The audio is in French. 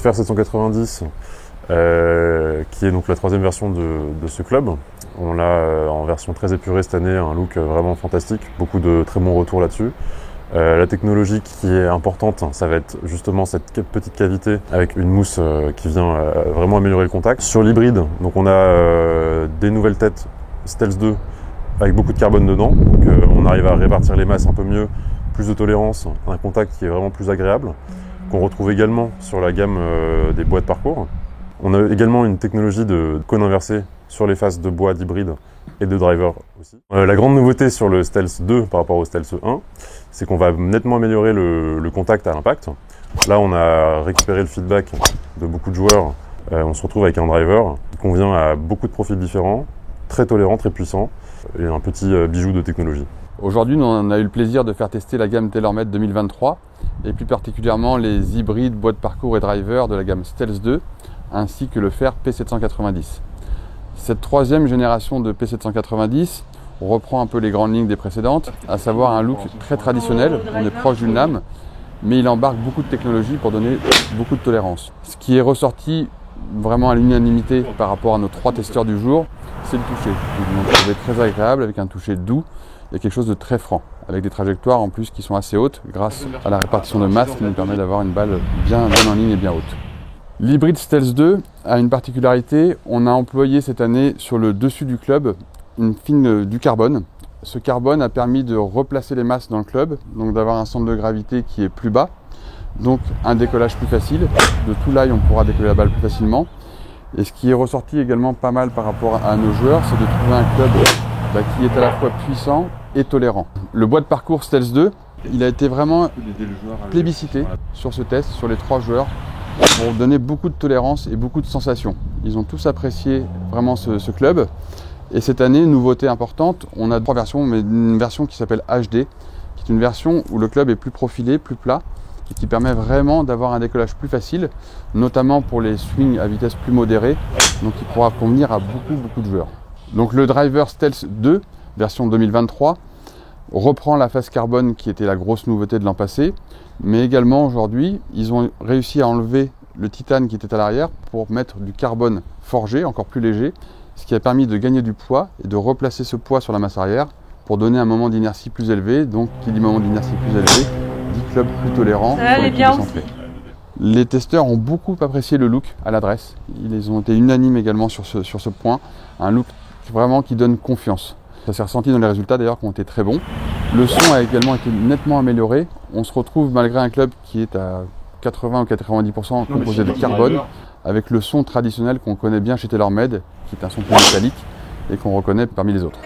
Fer 790, qui est donc la troisième version de ce club. On l'a en version très épurée cette année, un look vraiment fantastique, beaucoup de très bons retours là-dessus. La technologie qui est importante, ça va être justement cette petite cavité avec une mousse qui vient vraiment améliorer le contact. Sur l'hybride, donc on a des nouvelles têtes Stealth 2 avec beaucoup de carbone dedans, donc on arrive à répartir les masses un peu mieux, plus de tolérance, un contact qui est vraiment plus agréable, qu'on retrouve également sur la gamme des bois de parcours. On a également une technologie de cône inversé sur les faces de bois d'hybride et de driver aussi. La grande nouveauté sur le Stealth 2 par rapport au Stealth 1, c'est qu'on va nettement améliorer le contact à l'impact. Là, on a récupéré le feedback de beaucoup de joueurs. On se retrouve avec un driver qui convient à beaucoup de profils différents, très tolérant, très puissant, et un petit bijou de technologie. Aujourd'hui, on a eu le plaisir de faire tester la gamme TaylorMade 2023, et plus particulièrement les hybrides bois de parcours et driver de la gamme Stealth 2, ainsi que le Fer P790. Cette troisième génération de P790 reprend un peu les grandes lignes des précédentes, à savoir un look très traditionnel, on est proche d'une lame, mais il embarque beaucoup de technologie pour donner beaucoup de tolérance. Ce qui est ressorti vraiment à l'unanimité par rapport à nos 3 testeurs du jour, c'est le toucher. Ils l'ont trouvé très agréable, avec un toucher doux et quelque chose de très franc, avec des trajectoires en plus qui sont assez hautes grâce à la répartition de masse qui nous permet d'avoir une balle bien en ligne et bien haute. L'hybride Stealth 2 a une particularité, on a employé cette année sur le dessus du club une fine du carbone. Ce carbone a permis de replacer les masses dans le club, donc d'avoir un centre de gravité qui est plus bas, donc un décollage plus facile. De tout l'ail, on pourra décoller la balle plus facilement. Et ce qui est ressorti également pas mal par rapport à nos joueurs, c'est de trouver un club qui est à la fois puissant et tolérant. Le bois de parcours Stealth 2, il a été vraiment plébiscité sur ce test, sur les 3 joueurs, pour donner beaucoup de tolérance et beaucoup de sensations. Ils ont tous apprécié vraiment ce club. Et cette année, nouveauté importante, on a 3 versions, mais une version qui s'appelle HD, qui est une version où le club est plus profilé, plus plat, et qui permet vraiment d'avoir un décollage plus facile, notamment pour les swings à vitesse plus modérée, donc il pourra convenir à beaucoup de joueurs. Donc le driver Stealth 2, version 2023, reprend la face carbone qui était la grosse nouveauté de l'an passé, mais également aujourd'hui, ils ont réussi à enlever le titane qui était à l'arrière pour mettre du carbone forgé, encore plus léger, ce qui a permis de gagner du poids et de replacer ce poids sur la masse arrière pour donner un moment d'inertie plus élevé. Donc, qui dit moment d'inertie plus élevé, dit club plus tolérant. Ça allait bien aussi. Les testeurs ont beaucoup apprécié le look à l'adresse. Ils ont été unanimes également sur ce point. Un look vraiment qui donne confiance. Ça s'est ressenti dans les résultats d'ailleurs qui ont été très bons. Le son a également été nettement amélioré. On se retrouve malgré un club qui est à 80 ou 90% composé de carbone, avec le son traditionnel qu'on connaît bien chez TaylorMade, qui est un son plus métallique et qu'on reconnaît parmi les autres.